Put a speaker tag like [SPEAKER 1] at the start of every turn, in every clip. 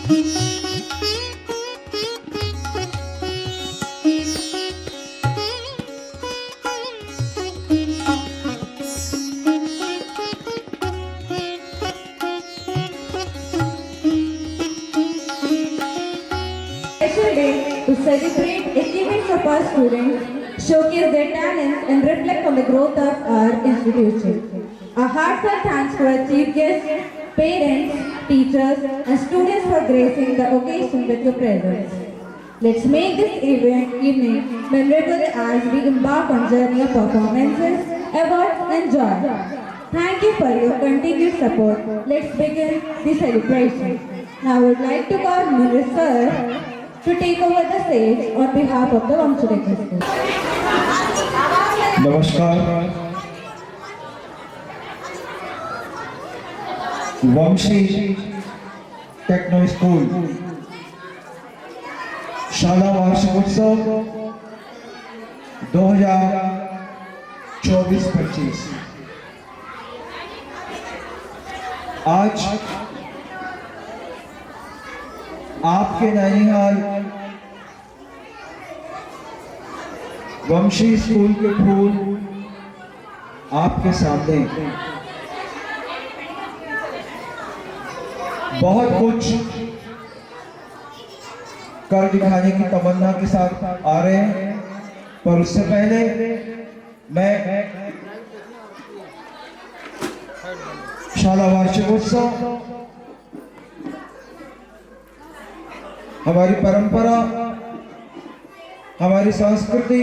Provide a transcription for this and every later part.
[SPEAKER 1] To celebrate achievements of our students, showcase their talents and reflect on the growth of our institution. A heartfelt thanks to our chief guests, parents, teachers and students for gracing the occasion with your presence. Let's make this evening memorable as we embark on a journey of performances, awards and joy. Thank you for your continued support. Let's begin the celebration. Now I would like to call Munir sir to take over the stage on behalf of the Vamshi School.
[SPEAKER 2] नमस्कार। वंशी techno school शाला वार्षिकोत्सव 2024-25 आज आपके नैनीहाल वंशी school के फूल आपके सामने बहुत कुछ कर दिखाने की तमन्ना के साथ आ रहे हैं, पर उससे पहले मैं शाला वार्षिकोत्सव, हमारी परंपरा, हमारी संस्कृति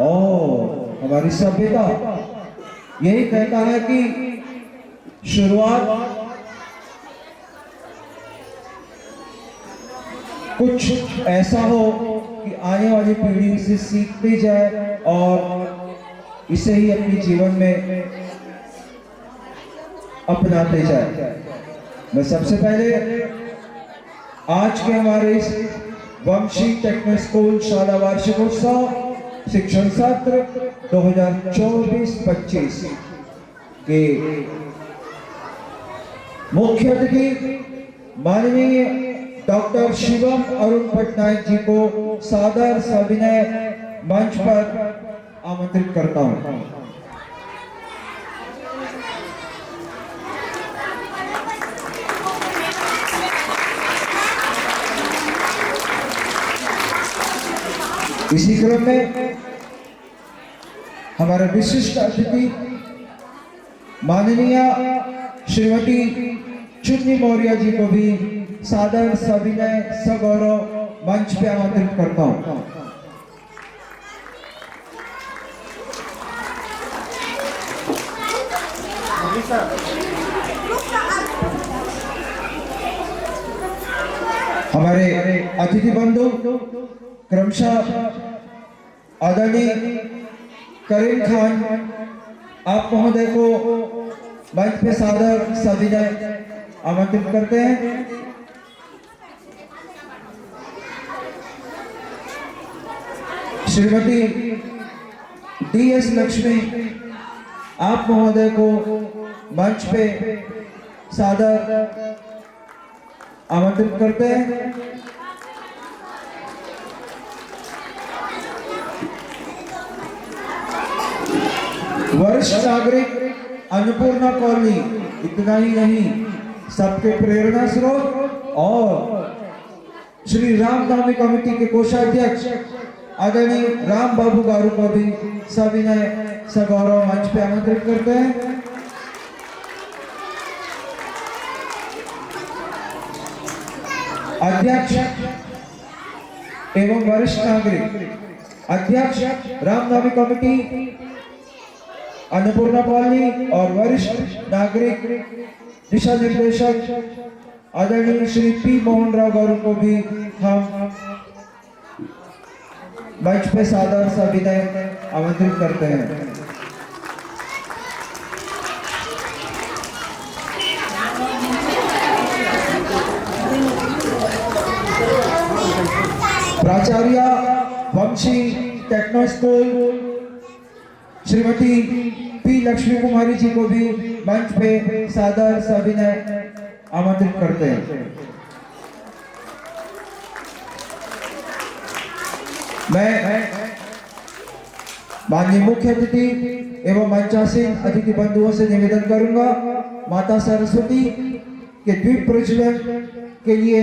[SPEAKER 2] और हमारी सभ्यता यही कहता है कि शुरुआत कुछ ऐसा हो कि आने वाली पीढ़ी इसे सीखती जाए और इसे ही अपने जीवन में अपनाते जाए। मैं सबसे पहले आज के हमारे इस वंशी टेक्नो स्कूल शाला वार्षिकोत्सव शिक्षण सत्र 2024-25 के मुख्य अतिथि माननीय डॉक्टर शिवम अरुण पटनायक जी को सादर सविनय मंच पर आमंत्रित करता हूं। इसी क्रम में हमारे विशिष्ट अतिथि माननीय श्रीमती चुन्नी मौर्य जी को भी सादर सविनय सगौरव मंच पे आमंत्रित करता हूं। हमारे अतिथि बंधु क्रमशः आदरणीय करीम खान आप महोदय को मंच पे सादर सविनय आमंत्रित करते हैं। श्रीमती DS लक्ष्मी आप महोदय को मंच पे सादर आमंत्रित करते हैं। वरिष्ठ नागरिक अन्नपूर्णा कॉलोनी इतना ही नहीं, सबके प्रेरणा स्रोत और श्री रामनवमी कमेटी के कोषाध्यक्ष आदरणीय राम बाबू गारू को भी सविनय सगौरव मंच पे आमंत्रित करते हैं। अध्यक्ष एवं वरिष्ठ नागरिक अध्यक्ष रामनवमी कमेटी अन्नपूर्णा कॉलोनी और वरिष्ठ नागरिक दिशा निर्देशक आदरणीय श्री पी मोहन राव गारू को भी हम मंच पे सादर सविनय आमंत्रित करते हैं। प्राचार्य Vanshi techno school Shrimati P Lakshmi Kumari ji को भी मंच पे सादर सविनय आमंत्रित करते हैं। मैं माननीय मुख्य अतिथि एवं मंचासीन अतिथि बंधुओं से निवेदन करूंगा माता सरस्वती के द्वीप प्रज्वलन के लिए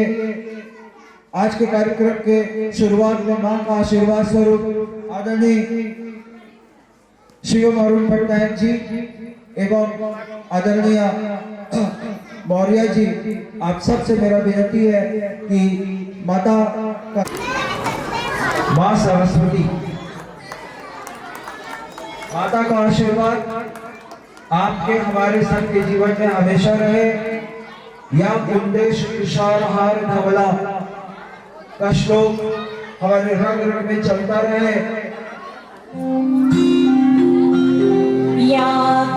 [SPEAKER 2] आज के कार्यक्रम के शुरुआत में मां का आशीर्वाद स्वरूप आदरणीय श्री अरुण पटनायक जी एवं आदरणीय मौर्य जी, आप सबसे मेरा विनती है कि माता का मां सरस्वती माता का आशीर्वाद आपके हमारे सबके जीवन में हमेशा रहे। या कुंदेश तुषार हार धवला का श्लोक हमारे रग रग में चलता रहे।
[SPEAKER 3] या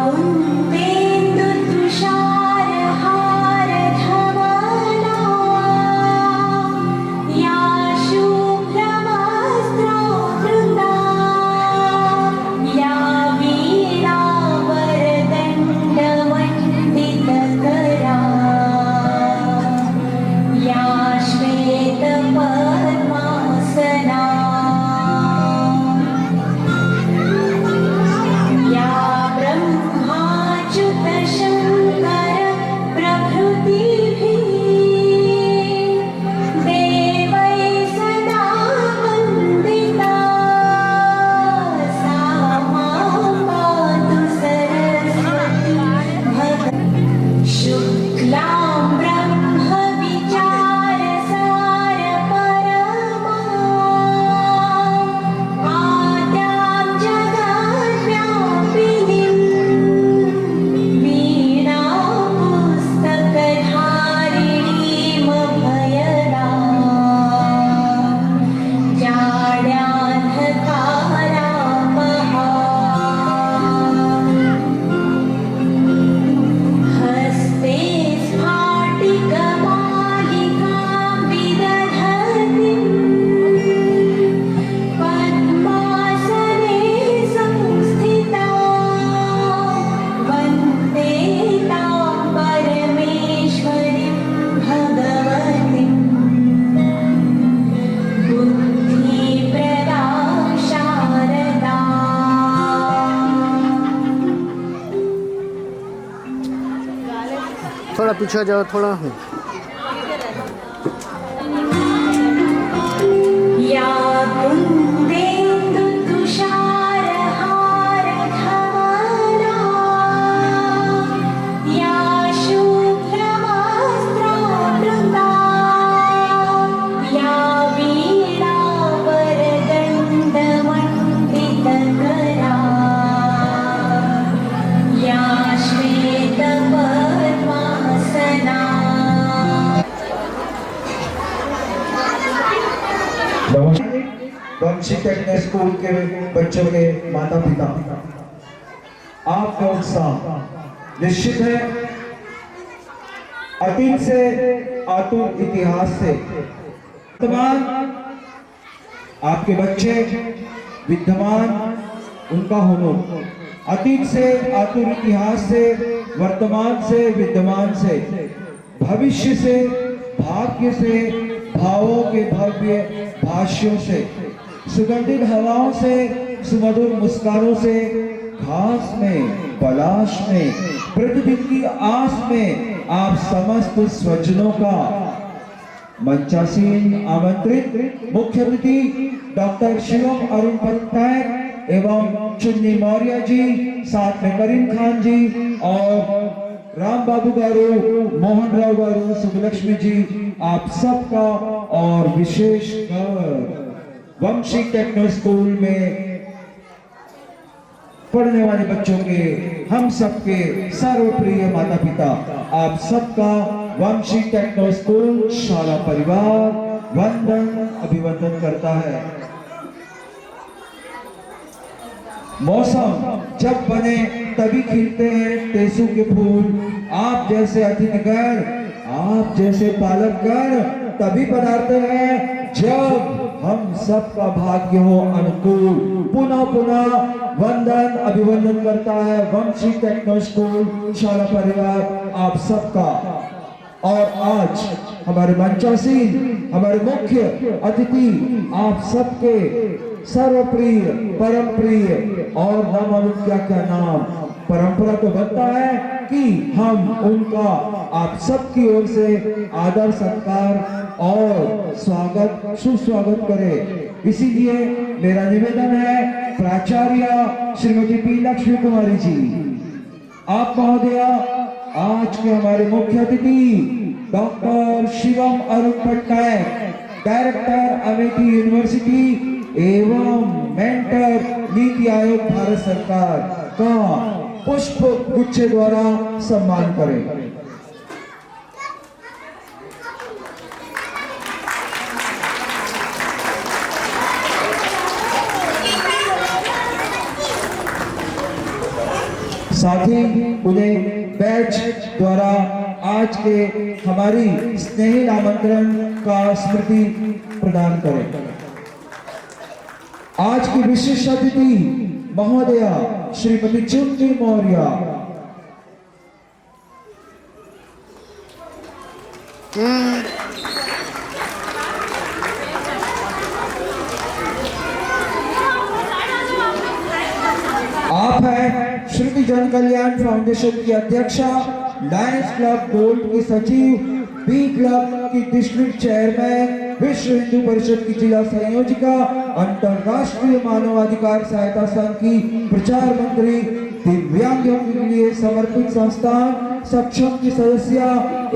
[SPEAKER 3] कुंदेन्दु तुषार हार धवला, या शुभ्रवस्त्रो वृन्दा, या वीणा वरदण्ड वन्दितकरा, या श्वेत पद्मासना, या ब्रह्माच्युत शङ्कर प्रभृतिभिः देवैः सदा वन्दिता, सा मां पातु सरस्वती भगवती। शुक्लां ब्रह्म विचारसार परमा, आद्यां जगद्व्यापिनीं, वीणां पुस्तकधारिणीमभयदां, जाड्यान्धकारामहां, हस्ते स्फाटिकमालिकां विदधतीं, पद्मासने संस्थिता, वन्दे तां परमेश्वरीं भगवतीं, बुद्धिप्रदां शारदाम्।
[SPEAKER 4] थोड़ा पीछे जाओ, थोड़ा
[SPEAKER 3] या कुंदेन्दु तुषार हार धवला, या शुभ्रवस्त्रो वृन्दा, या वीणा वरदण्ड वन्दितकरा, या श्वेत पद्मासना।
[SPEAKER 2] वंशी टेक्निकल स्कूल के बच्चों के माता पिता, आपका उत्साह निश्चित है अतीत से आतुर इतिहास से वर्तमान आपके बच्चे विद्यमान उनका हुनर, अतीत से आतुर इतिहास से वर्तमान से विद्यमान से भविष्य से भाग्य से भावों के भव्य भाष्यों से सुगंधित हवाओं से सुमधुर मुस्कानों से घास में पलाश में प्रतिदिन की आस में आप समस्त स्वजनों का मंचासीन आमंत्रित मुख्य अतिथि डॉक्टर शिवम अरुण पटनायक एवं चुन्नी मौर्य जी, साथ में करीम खान जी और राम बाबू गारू, मोहन राव गारू, सुबलक्ष्मी जी, आप सबका और विशेषकर वंशी टेक्नो स्कूल में पढ़ने वाले बच्चों के हम सबके सर्वप्रिय माता पिता, आप सबका वंशी टेक्नो स्कूल शाला परिवार वंदन अभिवंदन करता है। मौसम जब बने तभी खिलते हैं टेसू के फूल, आप जैसे अतिथिगण, आप जैसे पालकगण तभी पधारते हैं जब हम सबका भाग्य हो अनुकूल। पुनः पुनः वंदन अभिवंदन करता है वंशी टेक्नो स्कूल शाला परिवार आप सबका। और आज हमारे मंचासीन हमारे मुख्य अतिथि आप सबके सर्वप्रिय परम प्रिय और न मालूम क्या क्या नाम परंपरा तो बनता है कि हम उनका आप सबकी ओर से आदर सत्कार और स्वागत सुस्वागत करें। इसीलिए मेरा निवेदन है प्राचार्य श्रीमती पी लक्ष्मी कुमारी जी, आप महोदया आज के हमारे मुख्य अतिथि doctor Shivam Arun Patnaik, director Amethi university एवं मेंटर नीति आयोग भारत सरकार का पुष्प गुच्छे द्वारा सम्मान करें। साथ ही उन्हें बैच द्वारा आज के हमारी स्नेही आमंत्रण का स्मृति प्रदान करें। आज की विशिष्ट अतिथि महोदया श्रीमती चुन्नी मौर्य, आप हैं श्रुति जन कल्याण फाउंडेशन की अध्यक्षा, लायंस क्लब गोल्ड की सचिव, बी क्लब की डिस्ट्रिक्ट चेयरमैन, विश्व हिंदू परिषद की जिला संयोजिका, अंतरराष्ट्रीय मानवाधिकार सहायता संघ की प्रचार मंत्री, दिव्यांगों के लिए समर्पित संस्थान सक्षम की सदस्य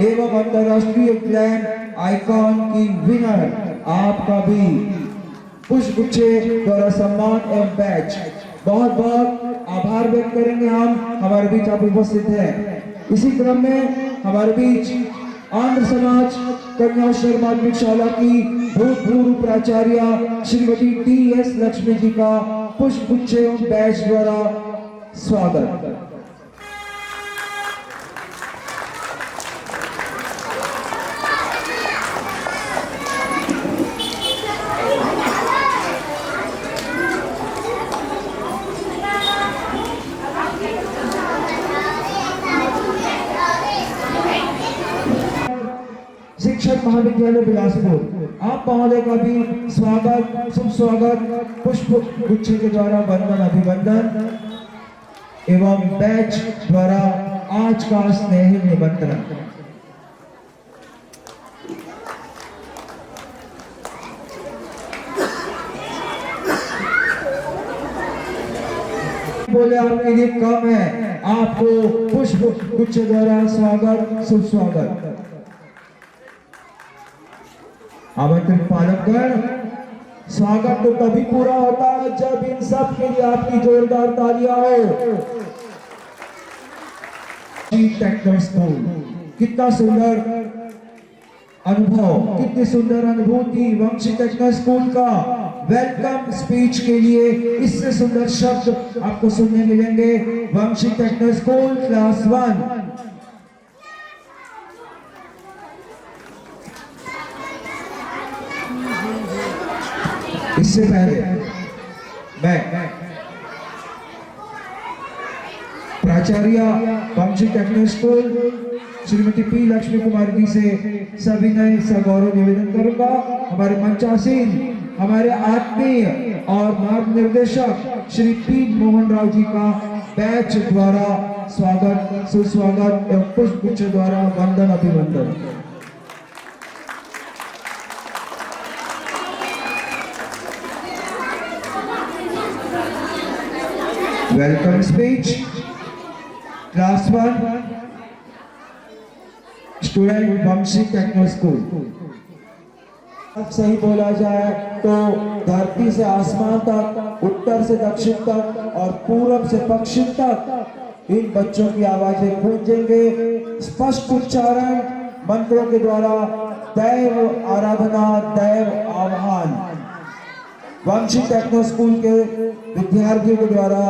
[SPEAKER 2] एवं अंतरराष्ट्रीय ग्लैंड आइकॉन की विनर, आपका भी पुष्पगुच्छे द्वारा सम्मान एवं बैच बहुत बहुत आभार व्यक्त करेंगे। हम हमारे बीच आप उपस्थित हैं। इसी क्रम में हमारे बीच आंध्र समाज कन्याश्रम माध्यमिक शाला की भूतपूर्व प्राचार्य श्रीमती टी.एस. लक्ष्मी जी का पुष्पगुच्छे एवं बैच द्वारा स्वागत। शिक्षक महाविद्यालय बिलासपुर, आप महोदय का भी स्वागत सुस्वागत पुष्प गुच्छे के द्वारा वंदन अभिवंदन एवं बैच द्वारा आज का स्नेही निमंत्रण। बोले आपके लिए कम है, आपको पुष्प गुच्छे द्वारा स्वागत सुस्वागत। आमंत्रित पालकगण, स्वागत तो तभी पूरा होता है जब इन सब के लिए आपकी जोरदार तालियां हो। टेक्नो स्कूल, कितना सुंदर अनुभव, कितनी सुंदर अनुभूति वंशी टेक्नो स्कूल का वेलकम स्पीच के लिए इससे सुंदर शब्द आपको सुनने मिलेंगे। Vanshi techno school class 1। इससे पहले मैं प्राचार्य Vanshi techno school Shrimati P Lakshmi Kumar ji से सविनय सगौरव निवेदन करूंगा। हमारे मंचासीन हमारे आत्मीय और मार्गनिर्देशक श्री पी मोहन राव जी का बैच द्वारा स्वागत सुस्वागत एवं पुष्पगुच्छ द्वारा वंदन अभिवंदन। वेलकम स्पीच क्लास 1 स्टूडेंट वंशी टेक्नो स्कूल। अब सही बोला जाए तो धरती से आसमान तक, उत्तर से दक्षिण तक और पूरब से पश्चिम तक इन बच्चों की आवाजें गूंजेंगे। स्पष्ट उच्चारण मंत्रों के द्वारा दैव आराधना, दैव आह्वान वंशी टेक्नो स्कूल के विद्यार्थियों के द्वारा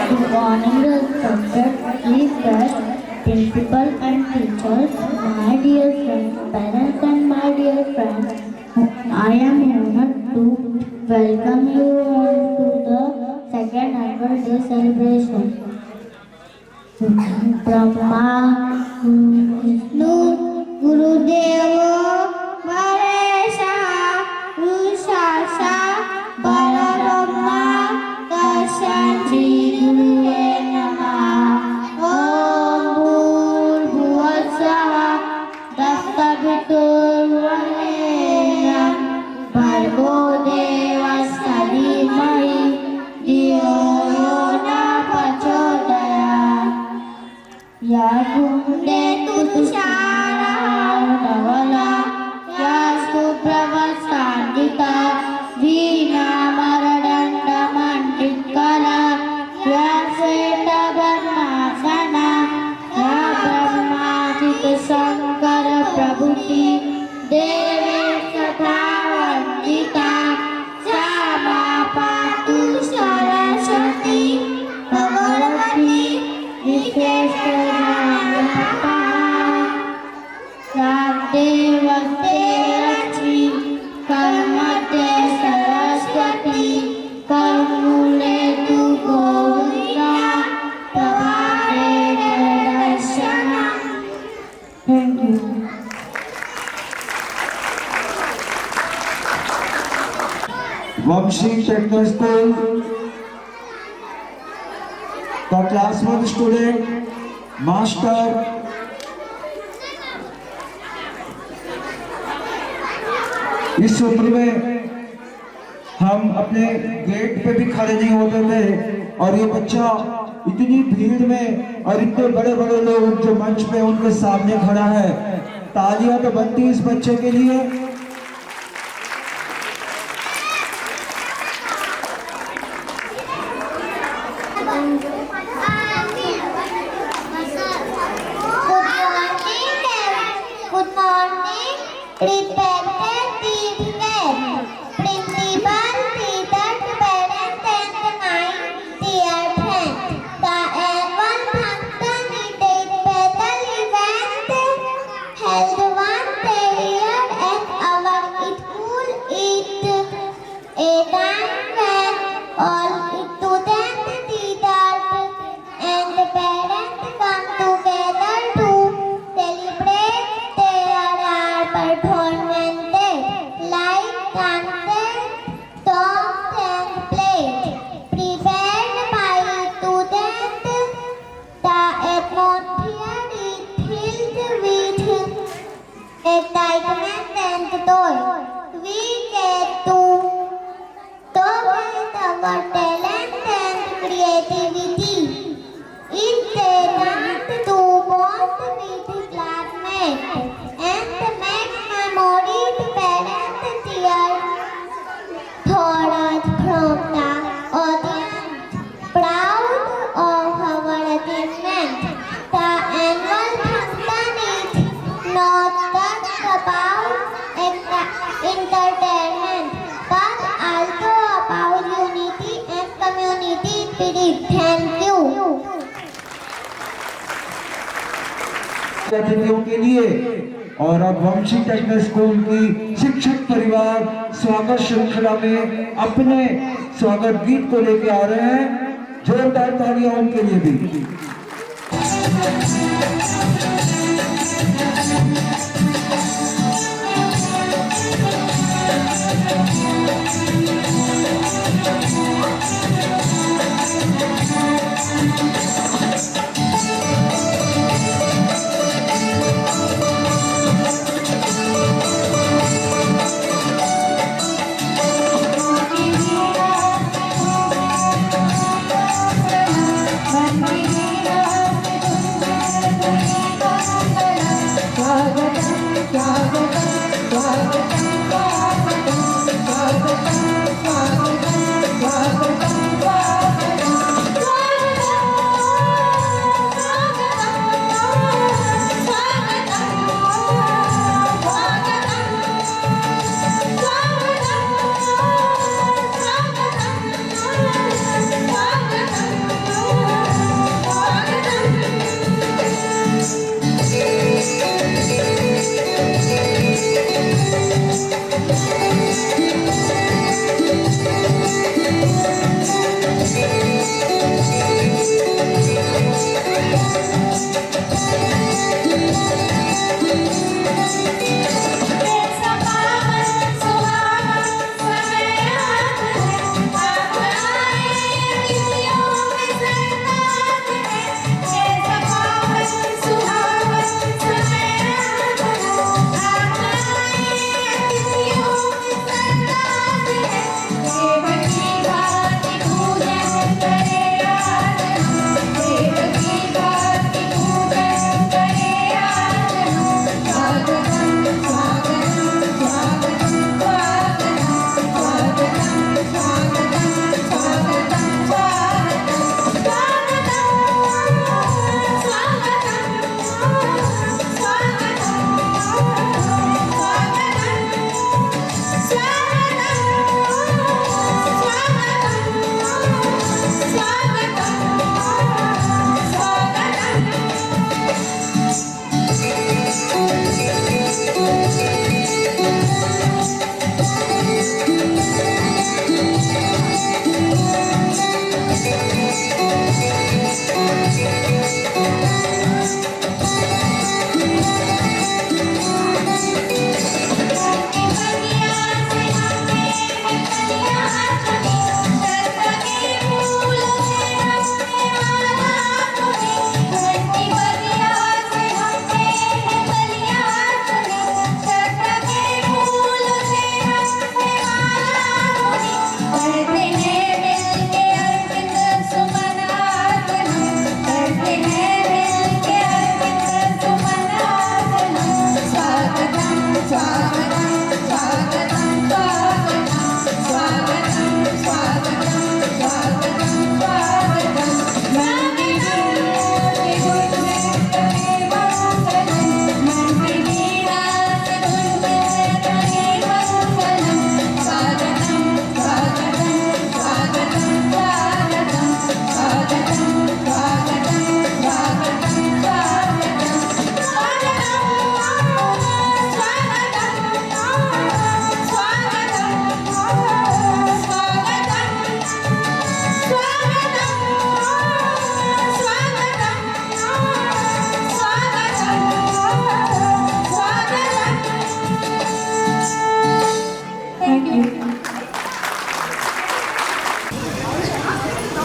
[SPEAKER 4] Good morning, respected teachers, principal and teachers, my dear friends, parents and my dear friends. I am honored to welcome you all to the second birthday celebration. Brahma, Vishnu, Gurudeva, Maresha, Rushasha, Parabrahma, Tashandri Guruve Namah. Om Bhurbhuvasvaha, Dastaviturvarenyam, Bhargo Devasya Dhimahi, Dhiyo Yo Na Prachodayat. Ya Kunde Tushara Dhavala, Ya Suprabhasandita, Veena Maradanda Manditkara, Ya Sveta Brahmasana, Ya Brahmadita Sankara Prabhuti, Devi Sathavandita, Sama Patu Saraswati, Bhagavati, Visheshwarapa, Radhe Vaste Lakshmi, Karmate Saraswati, Karmule Tu Govinda, Prabhate Darshana. Thank you.
[SPEAKER 2] Vanshi technical school का class 1 student master इस उम्र में हम अपने gate पे भी खड़े नहीं होते थे और ये बच्चा इतनी भीड़ में और इतने बड़े बड़े लोग जो मंच पे उनके सामने खड़ा है, तालियां तो बनती इस बच्चे के लिए।
[SPEAKER 4] Good morning, respected teachers, principal, teachers, parents, and my dear friends. The annual function is a special event held once a year at our school. It's a time when all students, teachers, and parents come together to celebrate. There are performances like concerts, songs, and plays prepared by students. The atmosphere is filled with excitement and joy. We get to showcase our talent and creativity. It's a chance to bond with classmates and make memories. Parents cheer for us from the audience, proud of our achievement. The annual function is not just about entertainment, but also about unity and community spirit. Thank you.
[SPEAKER 2] अतिथियों के लिए और अब वंशी technical school की शिक्षक परिवार स्वागत श्रृंखला में अपने स्वागत गीत को लेके आ रहे हैं। जोरदार तालियां उनके लिए भी।
[SPEAKER 3] Thank you.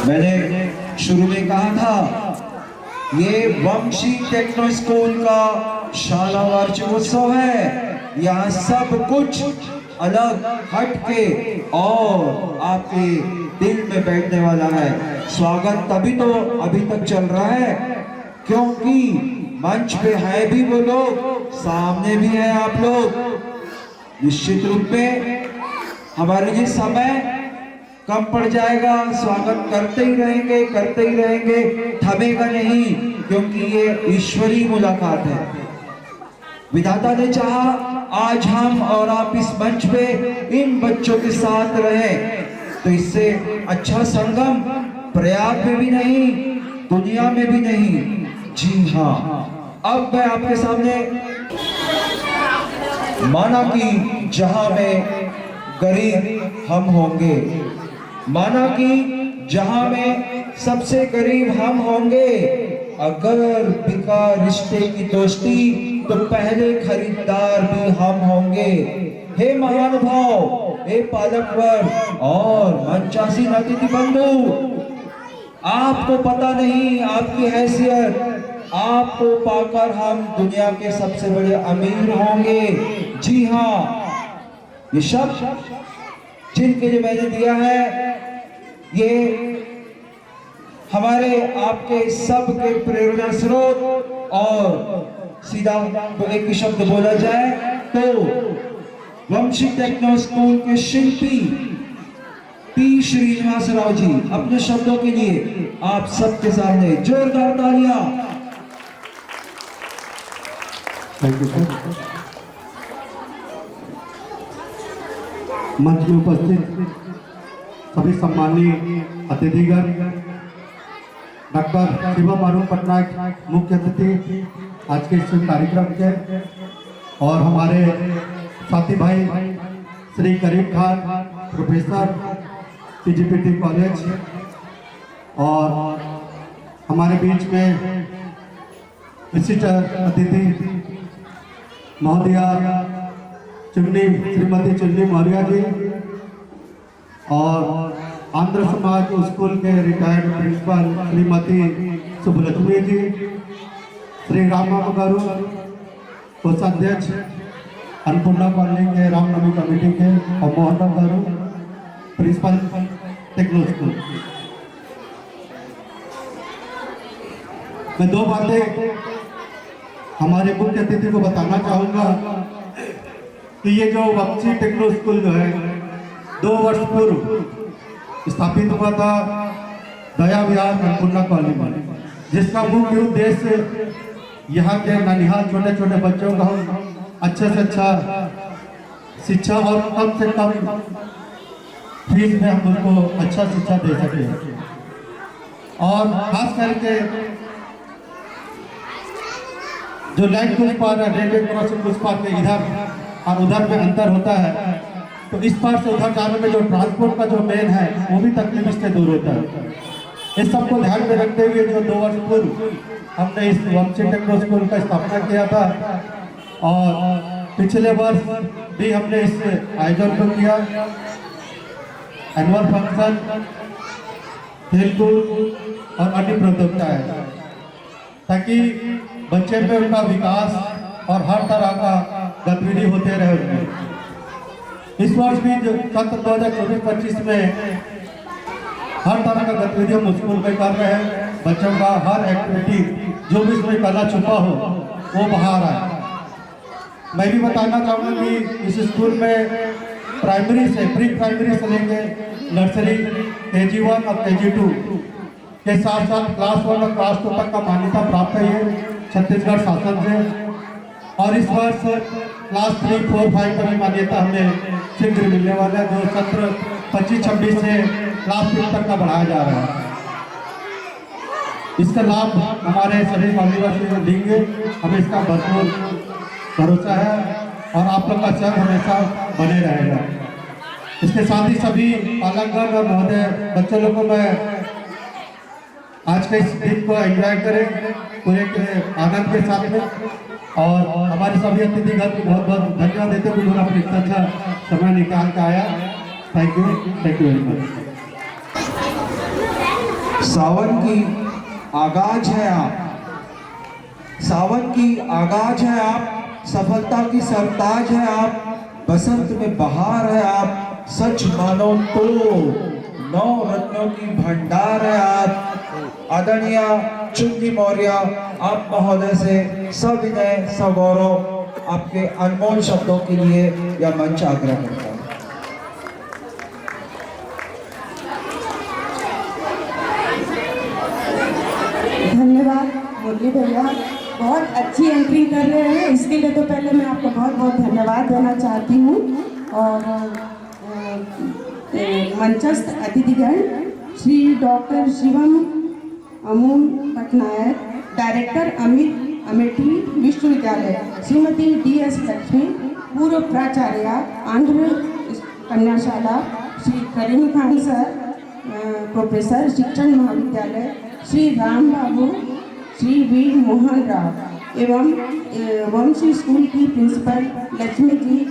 [SPEAKER 2] मैंने शुरू में कहा था ये वंशी टेक्नो स्कूल का शाला वार्षिकोत्सव है। यहाँ सब कुछ अलग हटके और आपके दिल में बैठने वाला है। स्वागत तभी तो अभी तक चल रहा है क्योंकि मंच पे है भी वो लोग, सामने भी है आप लोग। निश्चित रूप में हमारे लिए समय कम पड़ जाएगा, स्वागत करते ही रहेंगे, थमेगा नहीं, क्योंकि ये ईश्वरीय मुलाकात है। विधाता ने चाहा आज हम और आप इस मंच पे इन बच्चों के साथ रहें, तो इससे अच्छा संगम प्रयाग में भी नहीं, दुनिया में भी नहीं। जी हाँ, अब मैं आपके सामने माना कि जहां में गरीब हम होंगे, माना कि जहां में सबसे गरीब हम होंगे, अगर बिका रिश्ते की दोस्ती तो पहले खरीदार भी हम होंगे। हे महानुभाव, हे पालकवर और मंचासीन अतिथि बंधु, आपको पता नहीं आपकी हैसियत, आपको पाकर हम दुनिया के सबसे बड़े अमीर होंगे। जी हाँ, ये शब्द जिनके लिए मैंने दिया है, ये हमारे आपके सबके प्रेरणा स्रोत। और सीधा एक शब्द बोला जाए तो वंशी टेक्नो स्कूल के शिल्पी पी श्रीनिवास राव जी अपने शब्दों के लिए आप सबके सामने जोरदार तालियां।
[SPEAKER 5] Thank you sir. मंच में उपस्थित सभी सम्मानीय अतिथिगण, डॉक्टर शिवम अरुण पटनायक मुख्य अतिथि आज के इस कार्यक्रम के, और हमारे साथी भाई श्री करीम खान प्रोफेसर पीजीपीटी कॉलेज, और हमारे बीच में विशिष्ट अतिथि महोदया श्रीमती चुन्नी मौर्य जी, और आंध्र समाज स्कूल के रिटायर्ड प्रिंसिपल श्रीमती सुब्बलक्ष्मी जी, श्री रामबाबू गारू कोषाध्यक्ष अन्नपूर्णा कॉलोनी के रामनवमी कमेटी के, और मोहन गारू प्रिंसिपल टेक्नो स्कूल। मैं दो बातें हमारे मुख्य अतिथि को बताना चाहूँगा कि ये जो वंशी टेक्नो स्कूल जो है 2 वर्ष पूर्व स्थापित हुआ था दया विहार अन्नपूर्णा कॉलोनी में, जिसका मुख्य उद्देश्य यहाँ के ननिहाल छोटे छोटे बच्चों को अच्छे से अच्छा शिक्षा और कम से कम फीस में हम उनको अच्छा शिक्षा दे सके। और खास करके जो लाइन कुछ पार है, रेलवे क्रॉसिंग कुछ पार के इधर और उधर में अंतर होता है, तो इस पार से उधर जाने में जो ट्रांसपोर्ट का जो मेन है वो भी तकलीफ इससे दूर होता है। इस सबको ध्यान में रखते हुए जो 2 वर्ष पूर्व हमने इस वंशी टेक्नो स्कूल का स्थापना किया था, और पिछले वर्ष भी हमने इस आयोजन को किया। एनुअल फंक्शन, खेलकूद और अन्य प्रतियोगिताएं, ताकि बच्चे में उनका विकास और हर तरह का गतिविधि होते रहे उनमें। इस वर्ष भी जो सत्र 2024-25 में हर तरह का गतिविधि हम स्कूल में कर रहे हैं। बच्चों का हर एक्टिविटी जो भी इसमें कला छुपा हो वो बाहर आए। मैं भी बताना चाहूँगा कि इस स्कूल में प्राइमरी से प्री प्राइमरी से लेके नर्सरी KG1 और KG2 के साथ साथ क्लास 1 और क्लास 2 तक का मान्यता प्राप्त है छत्तीसगढ़ शासन से। और इस वर्ष क्लास 3, 4, 5 का भी मान्यता हमें शीघ्र मिलने वाला है, जो सत्र 25-26 से क्लास 3 तक का बढ़ाया जा रहा है। इसका लाभ हमारे सभी आदिवासी लेंगे, हमें इसका भरपूर भरोसा है, और आप लोग का सहयोग हमेशा बने रहेगा। इसके साथ ही सभी पालकगण और महोदय बच्चे लोगों को मैं आज के इस दिन को एंजॉय करें पूरे आनंद के साथ में, और हमारे सभी अतिथिगण को बहुत बहुत धन्यवाद देते हुए उन्होंने अपनी इतना अच्छा समय निकाल के आया। Thank you very much.
[SPEAKER 2] Sawan की आगाज है आप, सावन की आगाज है आप, सफलता की सरताज है आप, बसंत में बहार है आप, सच मानो तो 9 रत्नों की भंडार है आप। आदरणीय चुन्नी मौर्य, आप महोदय से सविनय सगौरव आपके अनमोल शब्दों के लिए यह मंच आग्रह करता है।
[SPEAKER 6] धन्यवाद मुरली भैया, बहुत अच्छी एंट्री कर रहे हैं, इसके लिए तो पहले मैं आपको बहुत बहुत धन्यवाद देना चाहती हूँ। और मंचस्थ अतिथिगण श्री डॉक्टर शिवम अमूल पटनायक, डायरेक्टर अमेठी विश्वविद्यालय, श्रीमती DS लक्ष्मी, पूर्व प्राचार्य आंध्र कन्याशाला, श्री करीम खान सर, प्रोफेसर शिक्षण महाविद्यालय, श्री राम बाबू, श्री वी मोहन राव एवं वंशी स्कूल की प्रिंसिपल लक्ष्मी जी,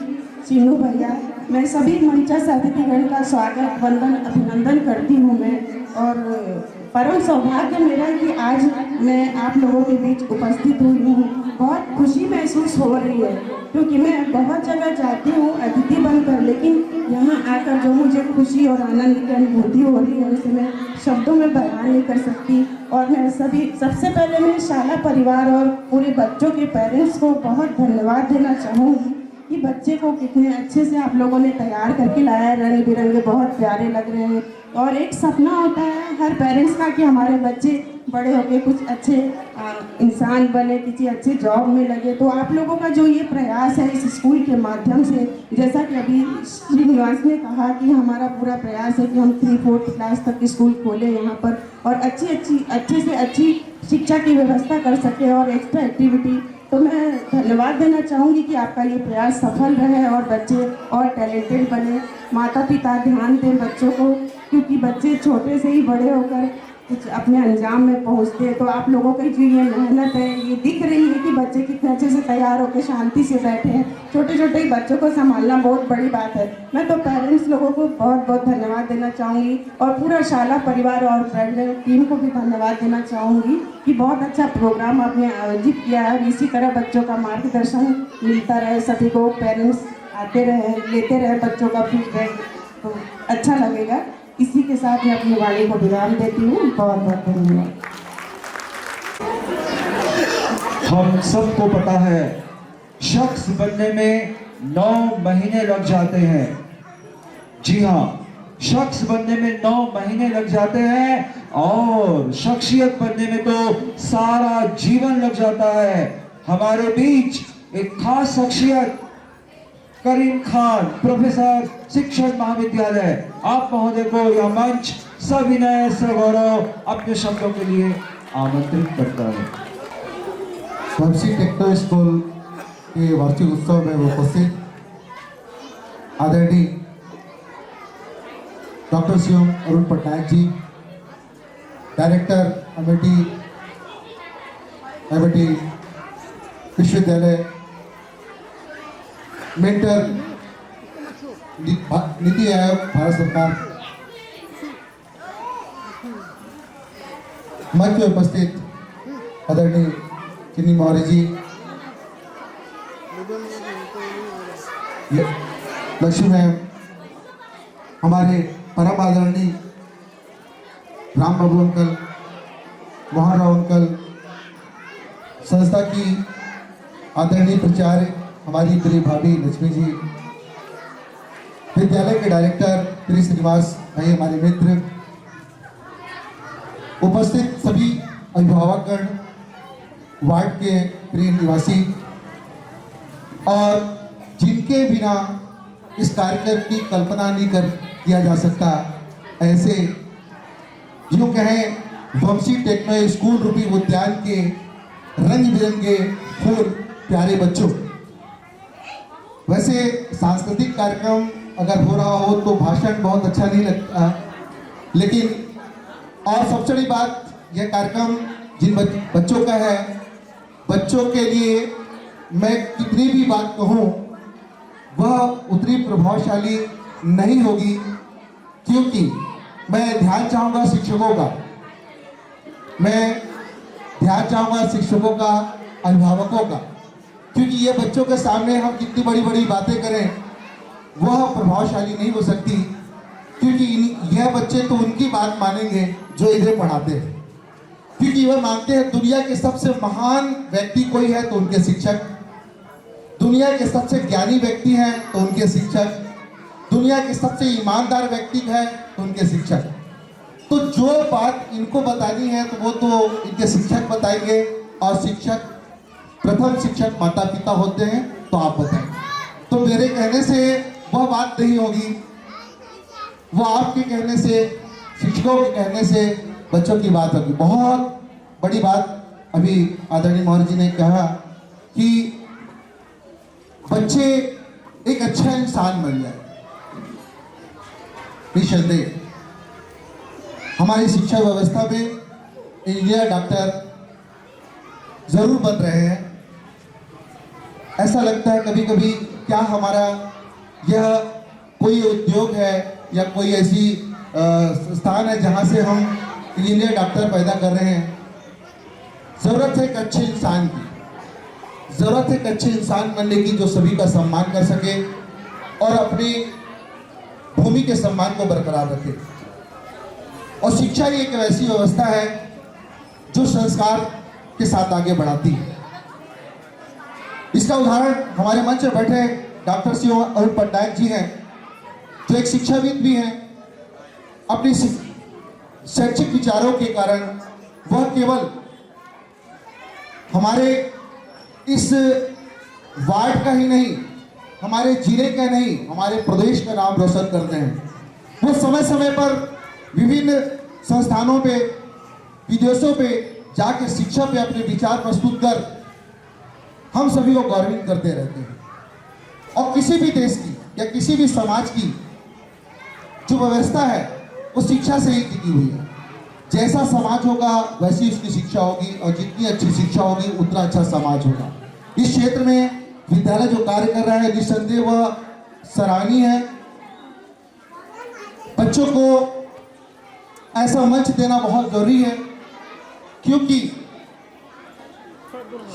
[SPEAKER 6] सीनू भैया, मैं सभी मंचस्थ अतिथिगण का स्वागत वंदन अभिनंदन करती हूँ मैं। और परम सौभाग्य मेरा कि आज मैं आप लोगों के बीच उपस्थित हुई हूँ। बहुत खुशी महसूस हो रही है क्योंकि मैं बहुत जगह जाती हूँ अतिथि बनकर, लेकिन यहाँ आकर जो मुझे खुशी और आनंद की अनुभूति हो रही है उसे मैं शब्दों में बयान नहीं कर सकती। और मैं सबसे पहले मैं शाला परिवार और पूरे बच्चों के पेरेंट्स को बहुत धन्यवाद देना चाहूँगी कि बच्चे को कितने अच्छे से आप लोगों ने तैयार करके लाया है, रंग बिरंगे बहुत प्यारे लग रहे हैं। और एक सपना होता है हर पेरेंट्स का कि हमारे बच्चे बड़े होकर कुछ अच्छे इंसान बने, किसी अच्छे जॉब में लगे। तो आप लोगों का जो ये प्रयास है इस स्कूल के माध्यम से, जैसा कि अभी श्रीनिवास ने कहा कि हमारा पूरा प्रयास है कि हम 3-4 क्लास तक स्कूल खोलें यहाँ पर और अच्छे से अच्छी शिक्षा की व्यवस्था कर सके और एक्स्ट्रा एक्टिविटी। तो मैं धन्यवाद देना चाहूँगी कि आपका ये प्रयास सफल रहे और बच्चे और टैलेंटेड बने। माता पिता ध्यान दें बच्चों को, क्योंकि बच्चे छोटे से ही बड़े होकर कुछ अपने अंजाम में पहुँचते हैं। तो आप लोगों की जो ये मेहनत है ये दिख रही है कि बच्चे कितने अच्छे से तैयार होकर शांति से बैठे हैं। छोटे छोटे बच्चों को संभालना बहुत बड़ी बात है। मैं तो पेरेंट्स लोगों को बहुत बहुत धन्यवाद देना चाहूँगी और पूरा शाला परिवार और प्रेसिडेंट टीम को भी धन्यवाद देना चाहूँगी कि बहुत अच्छा प्रोग्राम आपने आयोजित किया है। इसी तरह बच्चों का मार्गदर्शन मिलता रहे, सभी को पेरेंट्स आते रहे, लेते रहे बच्चों का फीडबैक, तो अच्छा लगेगा। इसी के साथ मैं अपनी वाणी को विराम देती हूँ। बहुत बहुत धन्यवाद।
[SPEAKER 2] हम सबको पता है शख्स बनने में 9 महीने लग जाते हैं। जी हाँ, शख्स बनने में 9 महीने लग जाते हैं और शख्सियत बनने में तो सारा जीवन लग जाता है। हमारे बीच एक खास शख्सियत करीम खान, प्रोफेसर शिक्षण महाविद्यालय, आप महोदय को यह मंच सविनय सगौरव अपने शब्दों के लिए आमंत्रित करता है।
[SPEAKER 5] वंशी टेक्नो स्कूल के वार्षिक उत्सव में उपस्थित आदरणीय डॉक्टर शिवम अरुण पटनायक जी, डायरेक्टर अमेठी विश्वविद्यालय, मेंटर नीति आयोग भारत सरकार, मंच में उपस्थित आदरणीय चिन्नी मौर्य जी, लक्ष्मी मैम, हमारे परम आदरणीय राम बाबू अंकल, मोहन राव अंकल, संस्था की आदरणीय प्राचार्य हमारी प्रिय भाभी लक्ष्मी जी, विद्यालय के डायरेक्टर प्रिय श्रीनिवास भाई, हमारे मित्र, उपस्थित सभी अभिभावकगण, वार्ड के प्रिय निवासी और जिनके बिना इस कार्यक्रम की कल्पना नहीं किया जा सकता, ऐसे यूँ कहें वंशी टेक्नो स्कूल रूपी उद्यान के रंग बिरंगे फूल प्यारे बच्चों। वैसे सांस्कृतिक कार्यक्रम अगर हो रहा हो तो भाषण बहुत अच्छा नहीं लगता, लेकिन और सबसे बड़ी बात यह कार्यक्रम जिन बच्चों का है, बच्चों के लिए मैं कितनी भी बात कहूँ वह उतनी प्रभावशाली नहीं होगी, क्योंकि मैं ध्यान चाहूँगा शिक्षकों का
[SPEAKER 7] मैं ध्यान चाहूँगा शिक्षकों का, अभिभावकों का, क्योंकि ये बच्चों के सामने हम कितनी बड़ी बड़ी बातें करें वह प्रभावशाली नहीं हो सकती, क्योंकि यह बच्चे तो उनकी बात मानेंगे जो इन्हें पढ़ाते हैं, क्योंकि वह मानते हैं दुनिया के सबसे महान व्यक्ति कोई है तो उनके शिक्षक, दुनिया के सबसे ज्ञानी व्यक्ति हैं तो उनके शिक्षक, दुनिया के सबसे ईमानदार व्यक्ति है तो उनके शिक्षक। तो जो बात इनको बतानी है तो वो तो इनके शिक्षक बताएंगे, और शिक्षक, प्रथम शिक्षक माता पिता होते हैं, तो आप बताएं। तो मेरे कहने से वह बात नहीं होगी, वो आपके कहने से, शिक्षकों के कहने से बच्चों की बात होगी। बहुत बड़ी बात अभी आदरणीय मोहन जी ने कहा कि बच्चे एक अच्छा इंसान बन जाए। निसंदेह हमारी शिक्षा व्यवस्था में इंजीनियर, डॉक्टर जरूर बन रहे हैं। ऐसा लगता है कभी कभी क्या हमारा यह कोई उद्योग है या कोई ऐसी स्थान है जहां से हम इंजीनियर, डॉक्टर पैदा कर रहे हैं। जरूरत है एक अच्छे इंसान की, जरूरत है एक अच्छे इंसान बनने की जो सभी का सम्मान कर सके और अपनी भूमि के सम्मान को बरकरार रखे। और शिक्षा ही एक ऐसी व्यवस्था है जो संस्कार के साथ आगे बढ़ाती है। इसका उदाहरण हमारे मंच पर बैठे डॉक्टर श्री अरुण पटनायक जी हैं, जो एक शिक्षाविद भी हैं। अपनी शैक्षिक विचारों के कारण वह केवल हमारे इस वार्ड का ही नहीं, हमारे जिले का नहीं, हमारे प्रदेश का नाम रोशन करते हैं। वो समय समय पर विभिन्न संस्थानों पे, विदेशों पे जाके शिक्षा पे अपने विचार प्रस्तुत कर हम सभी को गौरवित करते रहते हैं। और किसी भी देश की या किसी भी समाज की जो व्यवस्था है वो शिक्षा से ही टिकी हुई है। जैसा समाज होगा वैसी उसकी शिक्षा होगी, और जितनी अच्छी शिक्षा होगी उतना अच्छा समाज होगा। इस क्षेत्र में विद्यालय जो कार्य कर रहा है निस्संदेह वह सराहनीय है। बच्चों को ऐसा मंच देना बहुत जरूरी है, क्योंकि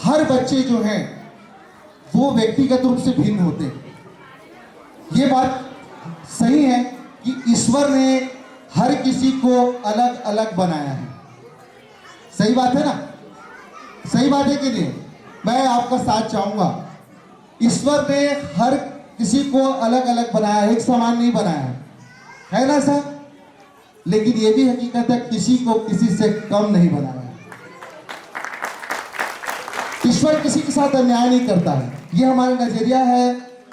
[SPEAKER 7] हर बच्चे जो हैं वो व्यक्तिगत रूप से भिन्न होते हैं। ये बात सही है कि ईश्वर ने हर किसी को अलग अलग बनाया है। सही बात है ना? सही बात है कि नहीं? मैं आपका साथ चाहूंगा। ईश्वर ने हर किसी को अलग अलग बनाया, एक समान नहीं बनाया है ना सर? लेकिन ये भी हकीकत है किसी को किसी से कम नहीं बनाया। ईश्वर किसी के साथ अन्याय नहीं करता है। ये हमारा नजरिया है,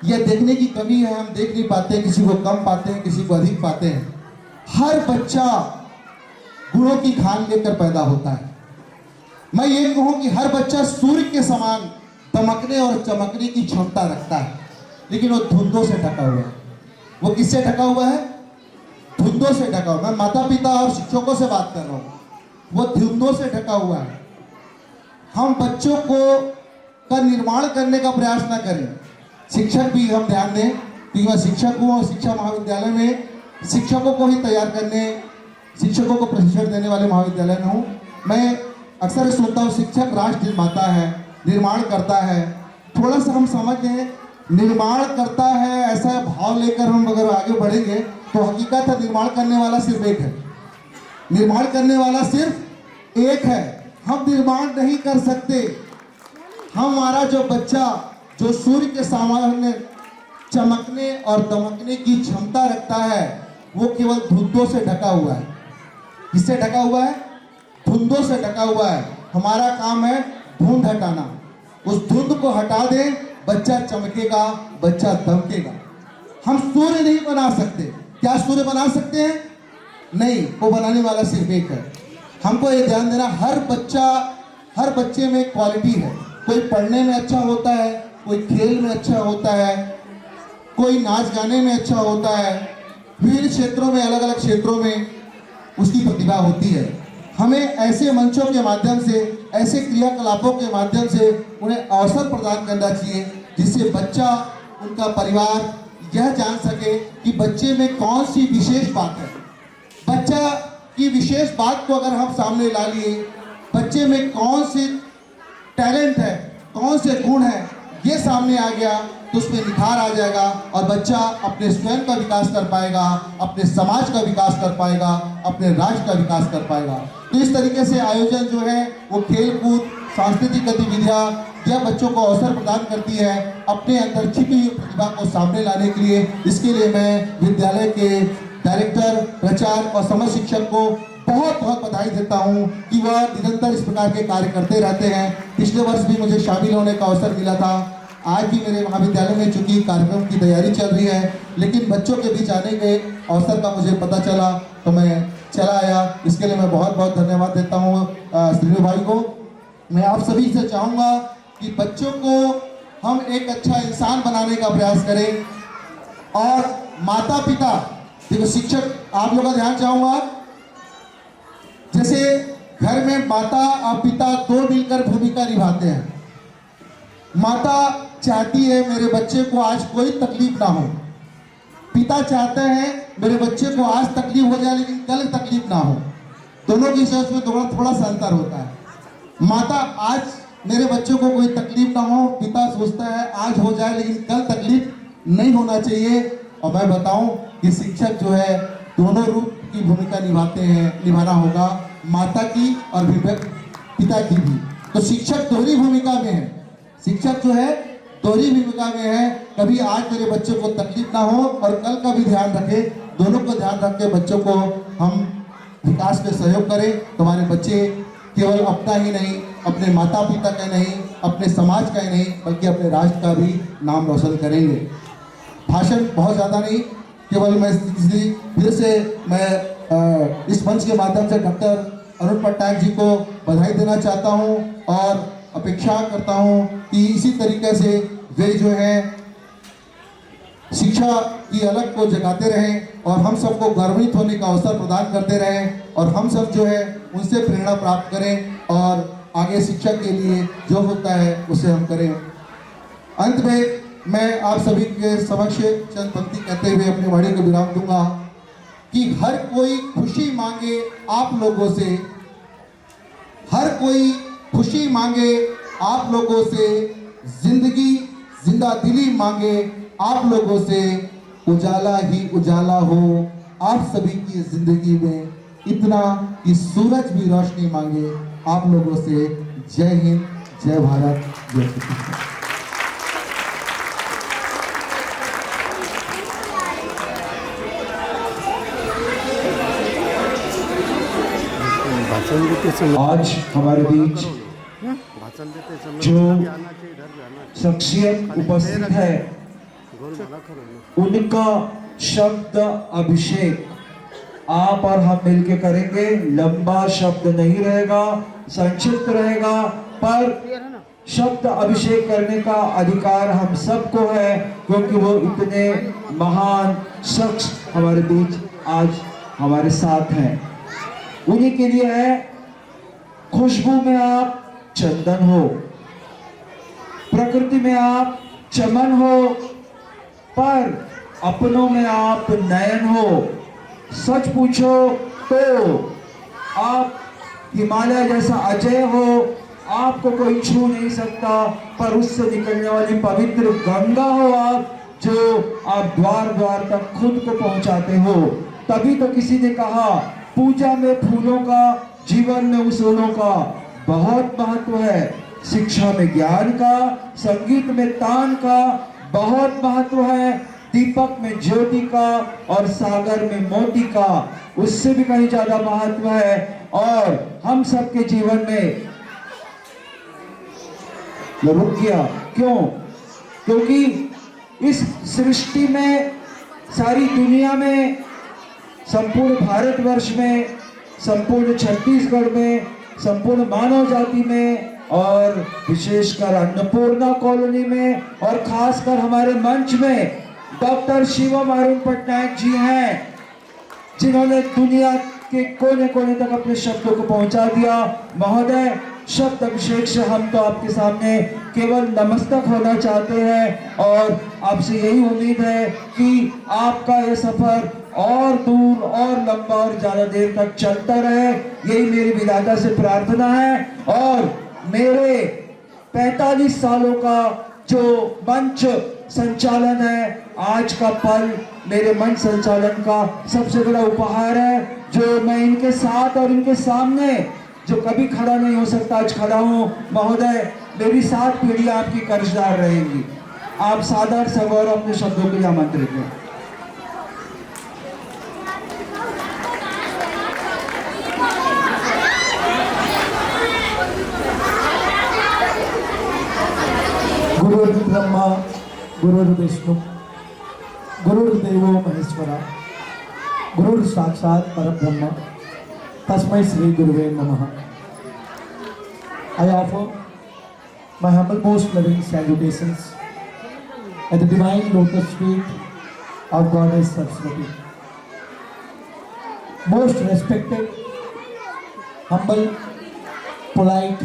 [SPEAKER 7] यह देखने की कमी है। हम देख नहीं पाते, किसी को कम पाते हैं, किसी को अधिक पाते हैं। हर बच्चा गुणों की खान लेकर पैदा होता है। मैं ये कहूं कि हर बच्चा सूर्य के समान दमकने और चमकने की क्षमता रखता है, लेकिन वो धुंधों से ढका हुआ है। वो किससे ढका हुआ है? धुंधों से ढका हुआ। मैं माता पिता और शिक्षकों से बात कर रहा हूँ। वो धुंधों से ढका हुआ है। हम बच्चों को का निर्माण करने का प्रयास ना करें। शिक्षक भी हम ध्यान दें, क्योंकि मैं शिक्षक हूँ और शिक्षा महाविद्यालय में शिक्षकों को ही तैयार करने, शिक्षकों को प्रशिक्षण देने वाले महाविद्यालय में हूँ। मैं अक्सर सुनता हूँ शिक्षक राष्ट्र निर्माता है, निर्माण करता है। थोड़ा सा हम समझें, निर्माण करता है ऐसा भाव लेकर हम अगर आगे बढ़ेंगे तो हकीकत है निर्माण करने वाला सिर्फ एक है। निर्माण करने वाला सिर्फ एक है। हम निर्माण नहीं कर सकते। हमारा जो बच्चा जो सूर्य के सामने चमकने और दमकने की क्षमता रखता है वो केवल धुंधों से ढका हुआ है। किससे ढका हुआ है? धुंधों से ढका हुआ है। हमारा काम है धुंध हटाना। उस धुंध को हटा दें, बच्चा चमकेगा, बच्चा दमकेगा। हम सूर्य नहीं बना सकते। क्या सूर्य बना सकते हैं? नहीं, वो बनाने वाला सिर्फ एक है। हमको ये ध्यान देना, हर बच्चे में क्वालिटी है। कोई पढ़ने में अच्छा होता है, कोई खेल में अच्छा होता है, कोई नाच गाने में अच्छा होता है। विभिन्न क्षेत्रों में, अलग अलग क्षेत्रों में उसकी प्रतिभा होती है। हमें ऐसे मंचों के माध्यम से, ऐसे क्रियाकलापों के माध्यम से उन्हें अवसर प्रदान करना चाहिए, जिससे बच्चा, उनका परिवार यह जान सके कि बच्चे में कौन सी विशेष बात है। बच्चा की विशेष बात को अगर हम सामने ला लिए बच्चे में कौन से टैलेंट है, कौन से गुण है, ये सामने आ गया तो उसमें निखार आ जाएगा और बच्चा अपने स्वयं का विकास कर पाएगा, अपने समाज का विकास कर पाएगा, अपने राज्य का विकास कर पाएगा। तो इस तरीके से आयोजन जो है वो खेल कूद, सांस्कृतिक गतिविधियाँ यह बच्चों को अवसर प्रदान करती है अपने अंदर छिपी हुई प्रतिभा को सामने लाने के लिए। इसके लिए मैं विद्यालय के डायरेक्टर, प्रचार और समझ शिक्षक को बहुत बहुत बधाई देता हूं कि वह निरंतर इस प्रकार के कार्य करते रहते हैं। पिछले वर्ष भी मुझे शामिल होने का अवसर मिला था। आज भी मेरे महाविद्यालय में चूंकि कार्यक्रम की तैयारी चल रही है, लेकिन बच्चों के बीच आने के अवसर का मुझे पता चला तो मैं चला आया। इसके लिए मैं बहुत बहुत धन्यवाद देता हूँ श्रीनु भाई को। मैं आप सभी से चाहूँगा कि बच्चों को हम एक अच्छा इंसान बनाने का प्रयास करें और माता पिता, देखो शिक्षक, आप लोगों का ध्यान चाहूँगा, जैसे घर में माता और पिता दो मिलकर भूमिका निभाते हैं। माता चाहती है मेरे बच्चे को आज कोई तकलीफ ना हो, पिता चाहते हैं मेरे बच्चे को आज तकलीफ हो जाए लेकिन कल तकलीफ ना हो। दोनों की सोच में थोड़ा सा अंतर होता है। माता आज मेरे बच्चों को कोई तकलीफ ना हो, पिता सोचता है आज हो जाए लेकिन कल तकलीफ नहीं होना चाहिए। और मैं बताऊं कि शिक्षक जो है दोनों रूप की भूमिका निभाना होगा, माता की और पिता की भी। तो शिक्षक दोहरी भूमिका में है, शिक्षक जो है दोहरी भूमिका में है। कभी आज मेरे बच्चों को तकलीफ ना हो और कल का भी ध्यान रखे, दोनों को ध्यान रख के बच्चों को हम विकास में सहयोग करें। तुम्हारे बच्चे केवल अपना ही नहीं, अपने माता पिता का नहीं, अपने समाज का ही नहीं, बल्कि अपने राष्ट्र का भी नाम रोशन करेंगे। भाषण बहुत ज़्यादा नहीं, केवल मैं फिर से मैं इस मंच के माध्यम से डॉक्टर अरुण पटनायक जी को बधाई देना चाहता हूं और अपेक्षा करता हूं कि इसी तरीके से वे जो है शिक्षा की अलग को जगाते रहें और हम सबको गर्वित होने का अवसर प्रदान करते रहें और हम सब जो है उनसे प्रेरणा प्राप्त करें और आगे शिक्षा के लिए जो होता है उसे हम करें। अंत में मैं आप सभी के समक्ष चंद पंक्ति कहते हुए अपनी वाणी को विराम दूंगा कि हर कोई खुशी मांगे आप लोगों से, हर कोई खुशी मांगे आप लोगों से, जिंदगी जिंदा दिली मांगे आप लोगों से, उजाला ही उजाला हो आप सभी की जिंदगी में, इतना कि सूरज भी रोशनी मांगे आप लोगों से। जय हिंद, जय भारत, जय श्री कृष्ण।
[SPEAKER 2] आज हमारे बीच जो शख्सियत उपस्थित है उनका शब्द अभिषेक आप और हम मिलके करेंगे। लंबा शब्द नहीं रहेगा, संक्षिप्त रहेगा, पर शब्द अभिषेक करने का अधिकार हम सबको है क्योंकि वो इतने महान शख्स हमारे बीच आज हमारे साथ हैं। उन्हीं के लिए है खुशबू में आप चंदन हो, प्रकृति में आप चमन हो, पर अपनों में आप नयन हो। सच पूछो तो आप हिमालय जैसा अजय हो, आपको कोई छू नहीं सकता, पर उससे निकलने वाली पवित्र गंगा हो आप, जो आप द्वार द्वार तक खुद को पहुंचाते हो। तभी तो किसी ने कहा पूजा में फूलों का, जीवन में उसूलों का बहुत महत्व है। शिक्षा में ज्ञान का, संगीत में तान का बहुत महत्व है। दीपक में ज्योति का और सागर में मोती का उससे भी कहीं ज्यादा महत्व है। और हम सबके जीवन में रुक गया क्यों? क्योंकि इस सृष्टि में, सारी दुनिया में, संपूर्ण भारतवर्ष में, संपूर्ण छत्तीसगढ़ में, संपूर्ण मानव जाति में और विशेषकर अन्नपूर्णा कॉलोनी में और खासकर हमारे मंच में डॉक्टर शिवम अरुण पटनायक जी हैं, जिन्होंने दुनिया के कोने कोने तक अपने शब्दों को पहुंचा दिया। महोदय, शब्द अभिषेक से हम तो आपके सामने केवल नमस्तक होना चाहते हैं और आपसे यही उम्मीद है कि आपका यह सफर और दूर और लंबा और ज्यादा देर तक चलता रहे, यही मेरी विधाता से प्रार्थना है। और मेरे 45 सालों का जो मंच संचालन है, आज का पल मेरे मंच संचालन का सबसे बड़ा उपहार है, जो मैं इनके साथ और इनके सामने जो कभी खड़ा नहीं हो सकता आज खड़ा हूँ। महोदय, मेरी 7 पीढ़ियां आपकी कर्जदार रहेंगी। आप सादर सगौरव अपने शब्दों के लिए आमंत्रित हैं।
[SPEAKER 8] गुरुर्ब्रह्मा गुरुर्विष्णु गुरुर्देवो महेश्वरा गुरुर् साक्षात् परब्रह्म तस्मै श्री गुरुवे नमः। I offer my humble most loving salutations at the divine lotus feet of Goddess Saraswati. Most respected, humble, polite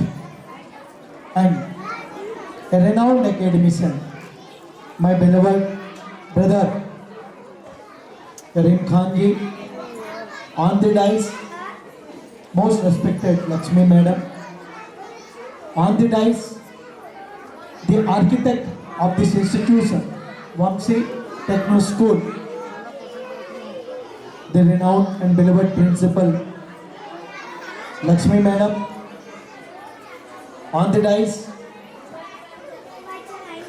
[SPEAKER 8] and a renowned academician, my beloved brother Karim Khan ji, on the dais, most respected Lakshmi Madam, on the dais, the architect of this institution, Vamsi Techno School, the renowned and beloved principal Lakshmi Madam, on the dais,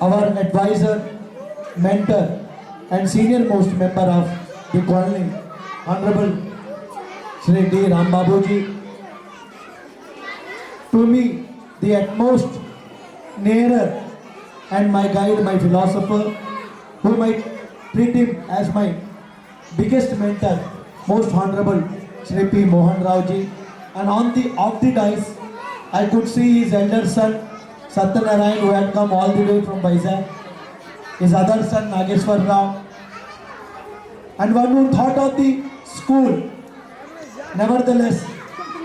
[SPEAKER 8] our advisor, mentor and senior most member of the colony, Honorable Shri D. Ram Babu ji, to me the utmost nearer and my guide, my philosopher, whom I treat him as my biggest mentor, most Honorable Shri P. Mohan Rao ji, and on the off the dais I could see his elder son Satyanarayan, who had come all the way from Vizag, his other son Nageshwar Rao, and one who thought of the school, nevertheless,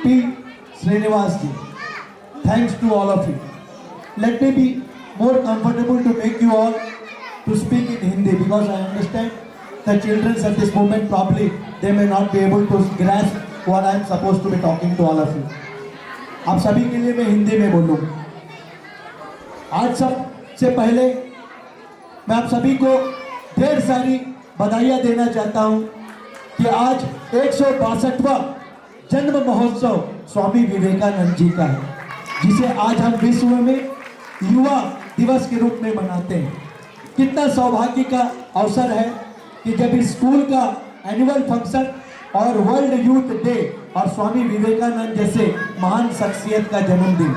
[SPEAKER 8] P. Srinivas ji. Thanks to all of you. Let me be more comfortable to make you all to speak in Hindi, because I understand the children at this moment probably they may not be able to grasp what I am supposed to be talking to all of you. आप सभी के लिए मैं हिंदी में बोलूँगा। आज सबसे पहले मैं आप सभी को ढेर सारी बधाइयाँ देना चाहता हूँ कि आज 162वां जन्म महोत्सव स्वामी विवेकानंद जी का है, जिसे आज हम विश्व में युवा दिवस के रूप में मनाते हैं। कितना सौभाग्य का अवसर है कि जब इस स्कूल का एनुअल फंक्शन और वर्ल्ड यूथ डे और स्वामी विवेकानंद जैसे महान शख्सियत का जन्मदिन,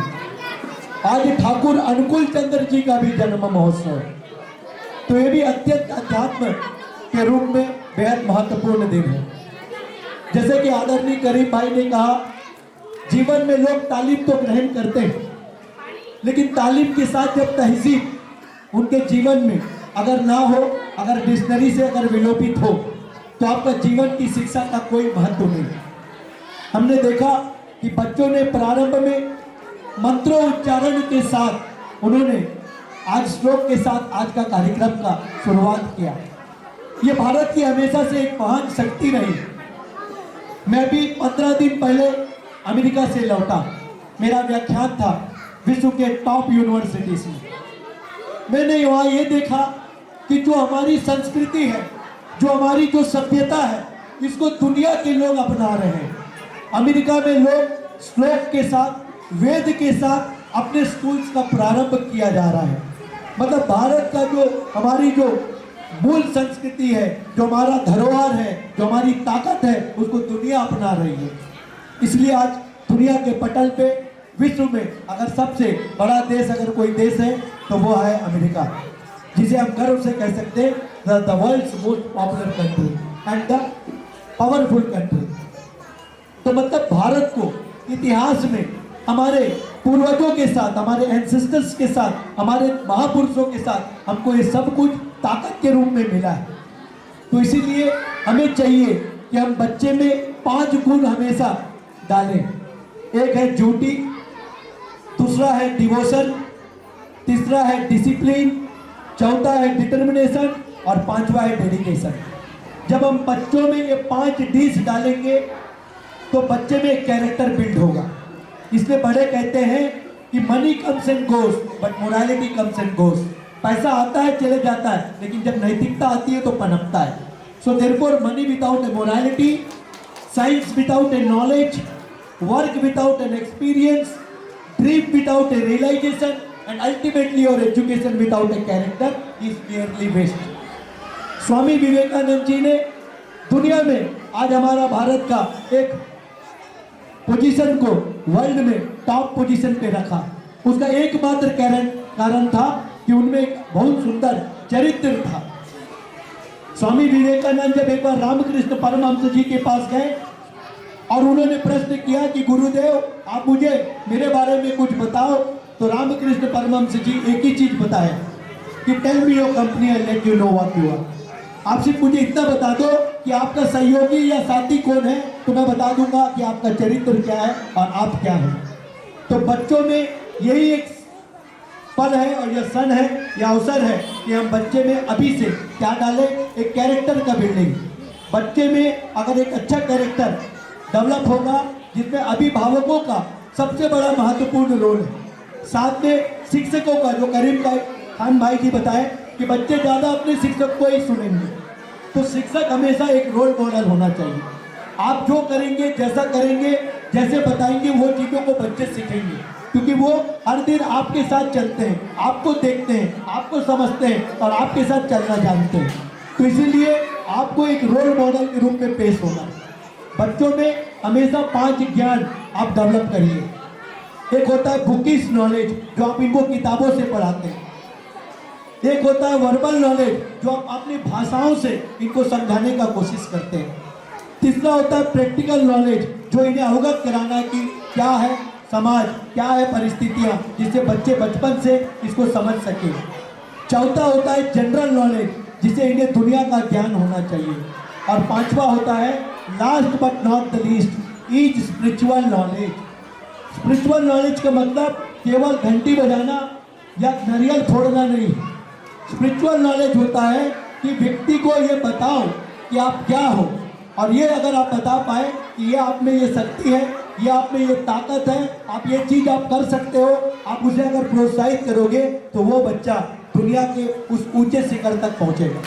[SPEAKER 8] आज ठाकुर अनुकूल चंद्र जी का भी जन्म महोत्सव, तो ये भी अत्यंत अध्यात्म के रूप में बेहद महत्वपूर्ण दिन है। जैसे कि आदरणीय करीम भाई ने कहा, जीवन में लोग तालीम तो ग्रहण करते हैं, लेकिन तालीम के साथ जब तहजीब उनके जीवन में अगर ना हो, अगर डिक्शनरी से अगर विलोपित हो, तो आपका जीवन की शिक्षा का कोई महत्व नहीं। हमने देखा कि बच्चों ने प्रारंभ में मंत्रोच्चारण के साथ उन्होंने आज श्लोक के साथ आज का कार्यक्रम का शुरुआत किया। ये भारत की हमेशा से एक महान शक्ति रही। मैं भी 15 दिन पहले अमेरिका से लौटा, मेरा व्याख्यान था विश्व के टॉप यूनिवर्सिटीज में। मैंने वहाँ ये देखा कि जो हमारी संस्कृति है, जो हमारी जो सभ्यता है, इसको दुनिया के लोग अपना रहे हैं। अमेरिका में लोग श्लोक के साथ, वेद के साथ अपने स्कूल्स का प्रारंभ किया जा रहा है। मतलब भारत का जो हमारी जो मूल संस्कृति है, जो हमारा धरोहर है, जो हमारी ताकत है, उसको दुनिया अपना रही है। इसलिए आज दुनिया के पटल पे विश्व में अगर सबसे बड़ा देश अगर कोई देश है तो वो है अमेरिका, जिसे हम गर्व से कह सकते हैं the world's most popular country and the powerful country. तो मतलब भारत को इतिहास में हमारे पूर्वजों के साथ, हमारे एंसेस्टर्स के साथ, हमारे महापुरुषों के साथ हमको ये सब कुछ ताकत के रूप में मिला है। तो इसीलिए हमें चाहिए कि हम बच्चे में 5 गुण हमेशा डालें। एक है ड्यूटी, दूसरा है डिवोशन, तीसरा है डिसिप्लिन, चौथा है डिटर्मिनेशन और 5वां है डेडिकेशन। जब हम बच्चों में ये 5 D's डालेंगे तो बच्चे में एक कैरेक्टर बिल्ड होगा। इसलिए बड़े कहते हैं कि money comes and goes but morality comes and goes. पैसा आता है चले जाता है, लेकिन जब नैतिकता आती है तो पनपता है। So therefore money without a morality, science without a knowledge, work without an experience, dream without a realization and ultimately your education without a character is merely waste. Swami Vivekananda ji ने दुनिया में आज हमारा भारत का एक पोजीशन को वर्ल्ड में टॉप पोजीशन पे रखा। उसका एकमात्र कारण था कि उनमें एक बहुत सुंदर चरित्र था। स्वामी विवेकानंद जब एक बार रामकृष्ण परमहंस जी के पास गए और उन्होंने प्रश्न किया कि गुरुदेव आप मुझे मेरे बारे में कुछ बताओ, तो रामकृष्ण परमहंस जी एक ही चीज बताए कि tell me your company I let you know what you are. आप सिर्फ मुझे इतना बता दो कि आपका सहयोगी या साथी कौन है, तो मैं बता दूंगा कि आपका चरित्र क्या है और आप क्या हैं। तो बच्चों में यही एक पल है और यह सन है, यह अवसर है कि हम बच्चे में अभी से क्या डालें, एक कैरेक्टर का बिल्डिंग। बच्चे में अगर एक अच्छा कैरेक्टर डेवलप होगा जिसमें अभिभावकों का सबसे बड़ा महत्वपूर्ण रोल है, साथ में शिक्षकों का, जो करीम खान भाई जी बताए कि बच्चे ज़्यादा अपने शिक्षक को ही सुनेंगे, तो शिक्षक हमेशा एक रोल मॉडल होना चाहिए। आप जो करेंगे, जैसा करेंगे, जैसे बताएंगे, वो चीज़ों को बच्चे सीखेंगे, क्योंकि वो हर दिन आपके साथ चलते हैं, आपको देखते हैं, आपको समझते हैं और आपके साथ चलना जानते हैं। तो इसीलिए आपको एक रोल मॉडल के रूप में पेश होना। बच्चों में हमेशा 5 ज्ञान आप डेवलप करिए। एक होता है बुकिश नॉलेज, जो आप इनको किताबों से पढ़ाते हैं। एक होता है वर्बल नॉलेज, जो आप अपनी भाषाओं से इनको समझाने का कोशिश करते हैं। तीसरा होता है प्रैक्टिकल नॉलेज, जो इन्हें अवगत कराना है कि क्या है समाज, क्या है परिस्थितियाँ, जिससे बच्चे बचपन से इसको समझ सके। चौथा होता है जनरल नॉलेज, जिसे इन्हें दुनिया का ज्ञान होना चाहिए। और पांचवा होता है last but not the least is spiritual knowledge. Spiritual knowledge का मतलब केवल घंटी बजाना या नारियल फोड़ना नहीं। स्पिरिचुअल नॉलेज होता है कि व्यक्ति को ये बताओ कि आप क्या हो, और ये अगर आप बता पाए कि ये आप में ये शक्ति है, ये आप में ये ताकत है, आप ये चीज़ आप कर सकते हो, आप उसे अगर प्रोत्साहित करोगे तो वो बच्चा दुनिया के उस ऊंचे शिखर तक पहुंचेगा।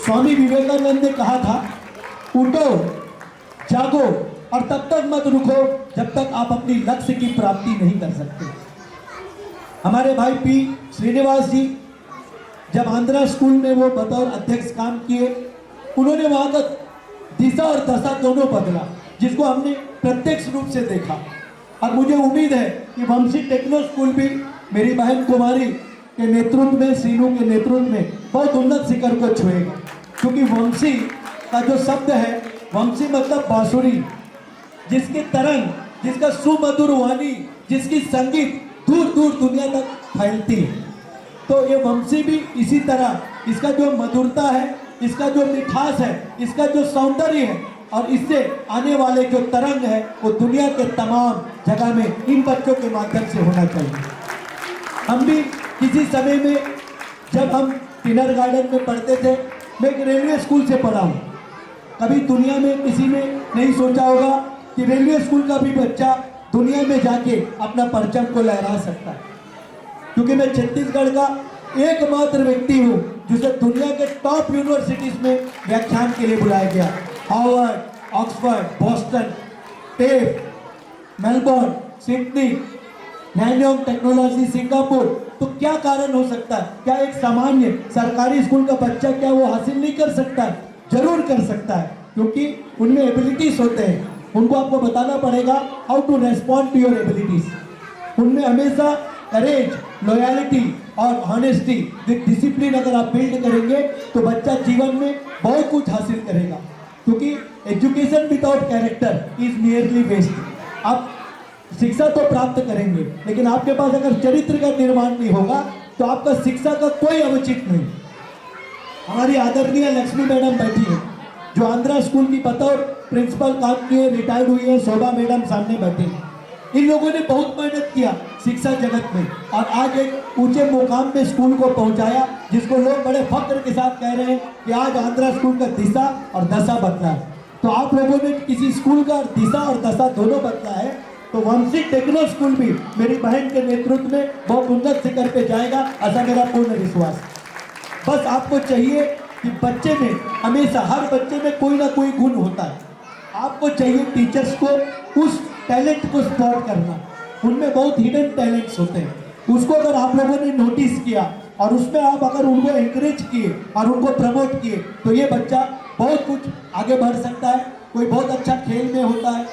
[SPEAKER 8] स्वामी विवेकानंद ने कहा था, उठो, जागो और तब तक मत रुको जब तक आप अपनी लक्ष्य की प्राप्ति नहीं कर सकते। हमारे भाई पी श्रीनिवास जी जब आंध्रा स्कूल में वो बतौर अध्यक्ष काम किए, उन्होंने वहाँ का दिशा और दशा दोनों बदला, जिसको हमने प्रत्यक्ष रूप से देखा। और मुझे उम्मीद है कि वंशी टेक्नो स्कूल भी मेरी बहन कुमारी के नेतृत्व में, सीनू के नेतृत्व में बहुत उन्नत शिखर को छुएगा, क्योंकि वंशी का जो शब्द है, वंशी मतलब बांसुरी, जिसके तरंग, जिसका सुमधुर वाणी, जिसकी संगीत दूर दूर दुनिया तक फैलती है। तो ये वंशी भी इसी तरह, इसका जो मधुरता है, इसका जो मिठास है, इसका जो सौंदर्य है, और इससे आने वाले जो तरंग है, वो दुनिया के तमाम जगह में इन बच्चों के माध्यम से होना चाहिए। हम भी किसी समय में जब हम टिनर गार्डन में पढ़ते थे, मैं एक रेलवे स्कूल से पढ़ा हूँ। कभी दुनिया में किसी ने नहीं सोचा होगा कि रेलवे स्कूल का भी बच्चा दुनिया में जाके अपना परचम को लहरा सकता है, क्योंकि मैं छत्तीसगढ़ का एकमात्र व्यक्ति हूँ जिसे दुनिया के टॉप यूनिवर्सिटीज में व्याख्यान के लिए बुलाया गया। Harvard, Oxford, Boston, TAFE, Melbourne, Sydney, Nanyang technology, Singapore. तो क्या कारण हो सकता है? क्या एक सामान्य सरकारी स्कूल का बच्चा क्या वो हासिल नहीं कर सकता है? जरूर कर सकता है, क्योंकि उनमें एबिलिटीज होते हैं। उनको आपको बताना पड़ेगा how to respond to your abilities. उनमें हमेशा करेज, लॉयल्टी और ऑनेस्टी विद डिसिप्लिन अगर आप बिल्ड करेंगे तो बच्चा जीवन में बहुत कुछ हासिल करेगा, क्योंकि education without character is nearly waste. आप शिक्षा तो प्राप्त करेंगे, लेकिन आपके पास अगर चरित्र का निर्माण नहीं होगा तो आपका शिक्षा का कोई अवचित नहीं। हमारी आदरणीय लक्ष्मी मैडम बैठी है, जो आंध्रा स्कूल की बतौर प्रिंसिपल काम किए, रिटायर्ड हुई है। शोभा मैडम सामने बैठी है। इन लोगों ने बहुत मेहनत किया शिक्षा जगत में और आज एक ऊंचे मुकाम में स्कूल को पहुंचाया, जिसको लोग बड़े फख्र के साथ कह रहे हैं कि आज आंध्रा स्कूल का दिशा और दशा बदला है। तो आप लोगों ने किसी स्कूल का दिशा और दशा दोनों बदला है, तो वंशी टेक्नो स्कूल भी मेरी बहन के नेतृत्व में बहुत उन्नत शिखर पे जाएगा, ऐसा मेरा पूर्ण विश्वास। बस आपको चाहिए कि बच्चे में हमेशा हर बच्चे में कोई ना कोई गुण होता है। आपको चाहिए टीचर्स को उस टैलेंट को स्पॉट करना। उनमें बहुत हिडन टैलेंट्स होते हैं, उसको अगर आप लोगों ने नोटिस किया और उसमें आप अगर उनको एनकरेज किए और उनको प्रमोट किए तो ये बच्चा बहुत कुछ आगे बढ़ सकता है। कोई बहुत अच्छा खेल में होता है,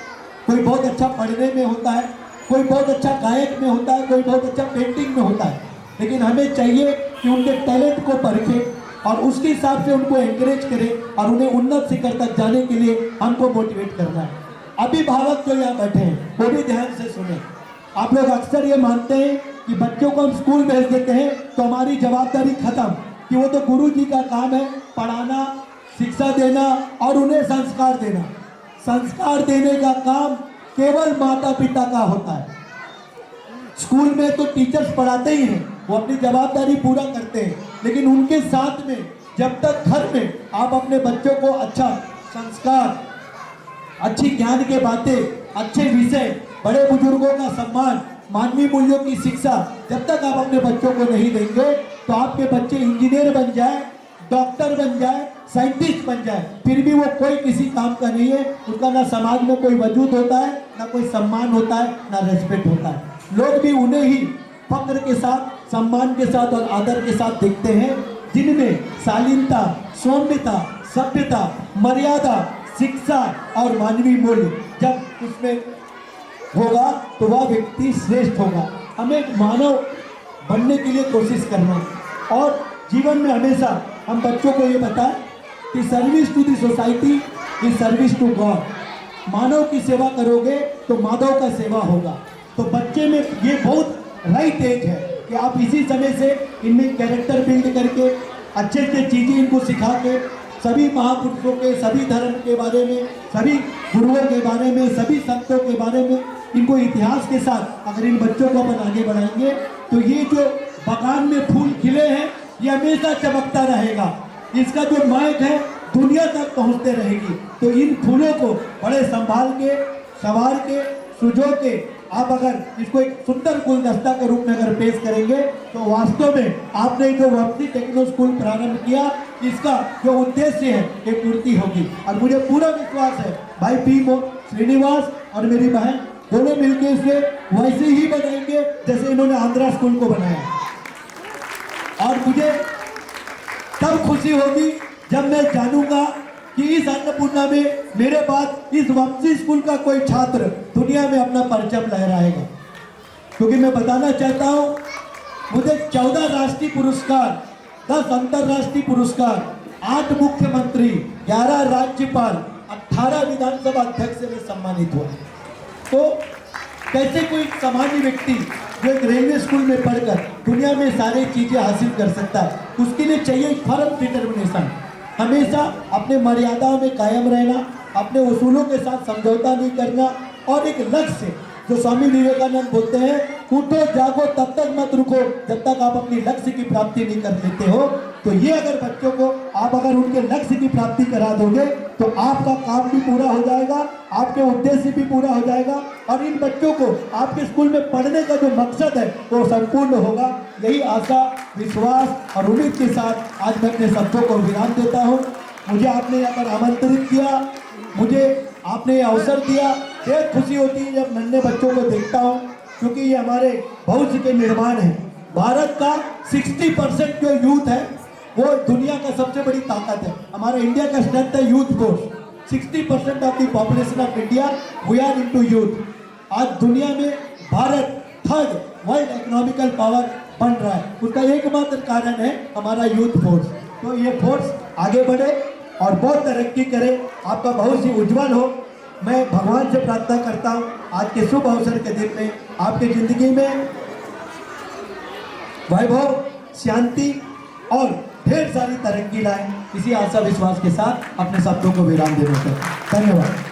[SPEAKER 8] कोई बहुत अच्छा पढ़ने में होता है, कोई बहुत अच्छा गायक में होता है, कोई बहुत अच्छा पेंटिंग में होता है। लेकिन हमें चाहिए कि उनके टैलेंट को परखें और उसके हिसाब से उनको एनकरेज करें और उन्हें उन्नत शिखर तक जाने के लिए हमको मोटिवेट करना है। अभिभावक जो यहाँ बैठे हैं वो भी ध्यान से सुने। आप लोग अक्सर ये मानते हैं कि बच्चों को हम स्कूल भेज देते हैं तो हमारी जवाबदारी खत्म, कि वो तो गुरु जी का काम है पढ़ाना, शिक्षा देना और उन्हें संस्कार देना। संस्कार देने का काम केवल माता पिता का होता है। स्कूल में तो टीचर्स पढ़ाते ही हैं, वो अपनी जवाबदारी पूरा करते हैं, लेकिन उनके साथ में जब तक घर में आप अपने बच्चों को अच्छा संस्कार, अच्छी ज्ञान के बातें, अच्छे विषय, बड़े बुजुर्गों का सम्मान, मानवीय मूल्यों की शिक्षा जब तक आप अपने बच्चों को नहीं देंगे तो आपके बच्चे इंजीनियर बन जाए, डॉक्टर बन जाए, साइंटिस्ट बन जाए, फिर भी वो कोई किसी काम का नहीं है। उसका ना समाज में कोई वजूद होता है, ना कोई सम्मान होता है, ना रेस्पेक्ट होता है। लोग भी उन्हें ही फक्र के साथ, सम्मान के साथ और आदर के साथ देखते हैं जिनमें शालीनता, सौम्यता, सभ्यता, मर्यादा, शिक्षा और मानवीय मूल्य जब उसमें होगा तो वह व्यक्ति श्रेष्ठ होगा। हमें एक मानव बनने के लिए कोशिश करना और जीवन में हमेशा हम बच्चों को ये बताएं कि service to the society is service to God. मानव की सेवा करोगे तो माधव का सेवा होगा। तो बच्चे में ये बहुत राइट एज है कि आप इसी समय से इनमें कैरेक्टर बिल्ड करके अच्छे अच्छे चीज़ें इनको सिखा के सभी महापुरुषों के, सभी धर्म के बारे में, सभी गुरुओं के बारे में, सभी संतों के बारे में इनको इतिहास के साथ अगर इन बच्चों को अपन आगे बढ़ाएंगे तो ये जो बगान में फूल खिले हैं ये हमेशा चमकता रहेगा। इसका जो महक है दुनिया तक पहुंचते रहेगी। तो इन फूलों को बड़े संभाल के, संवार के, सुजो के आप अगर इसको एक सुंदर गुलदस्ता के रूप में अगर पेश करेंगे तो वास्तव में आपने जो वंशी टेक्नो स्कूल प्रारंभ किया इसका जो उद्देश्य है ये पूर्ति होगी। और मुझे पूरा विश्वास है भाई पी श्रीनिवास और मेरी बहन दोनों मिलकर इसे वैसे ही बनाएंगे जैसे इन्होंने आंध्रा स्कूल को बनाया। और मुझे तब खुशी होगी जब मैं जानूंगा कि इस अन्नपूर्णा में मेरे बाद इस वंशी स्कूल का कोई छात्र दुनिया में अपना परचम लहराएगा। क्योंकि मैं बताना चाहता हूँ मुझे 14 राष्ट्रीय पुरस्कार, 10 अंतर्राष्ट्रीय पुरस्कार, 8 मुख्यमंत्री, 11 राज्यपाल, 18 विधानसभा अध्यक्ष से मैं सम्मानित हुआ। तो कैसे कोई सामान्य व्यक्ति जो एक रेलवे स्कूल में पढ़कर दुनिया में सारी चीजें हासिल कर सकता है, उसके लिए चाहिए फर्म डिटर्मिनेशन। हमेशा अपने मर्यादाओं में कायम रहना, अपने उसूलों के साथ समझौता नहीं करना और एक लक्ष्य जो स्वामी विवेकानंद बोलते हैं, उठो जागो तब तक मत रुको जब तक आप अपनी लक्ष्य की प्राप्ति नहीं कर लेते हो। तो ये अगर बच्चों को आप अगर उनके लक्ष्य की प्राप्ति करा दोगे तो आपका काम भी पूरा हो जाएगा, आपके उद्देश्य भी पूरा हो जाएगा और इन बच्चों को आपके स्कूल में पढ़ने का जो मकसद है वो संपूर्ण होगा। यही आशा, विश्वास और उम्मीद के साथ आज मैं अपने शब्दों को विराम देता हूँ। मुझे आपने यहाँ पर आमंत्रित किया, मुझे आपने ये अवसर दिया, बहुत खुशी होती है जब नन्हे बच्चों को देखता हूँ, क्योंकि ये हमारे भविष्य के निर्माण हैं। भारत का 60% जो यूथ है वो दुनिया का सबसे बड़ी ताकत है। हमारा इंडिया का स्ट्रेंथ है youth force. 60% of the population of India we are into youth. आज दुनिया में Bharat 3rd world economical power बन रहा है, उसका एकमात्र कारण है हमारा यूथ फोर्स। तो ये फोर्स आगे बढ़े और बहुत तरक्की करे, आपका भविष्य उज्जवल हो। मैं भगवान से प्रार्थना करता हूँ आज के शुभ अवसर के दिन में आपकी जिंदगी में वैभव, शांति और ढेर सारी तरक्की लाए। इसी आशा विश्वास के साथ अपने शब्दों को विराम देने से धन्यवाद।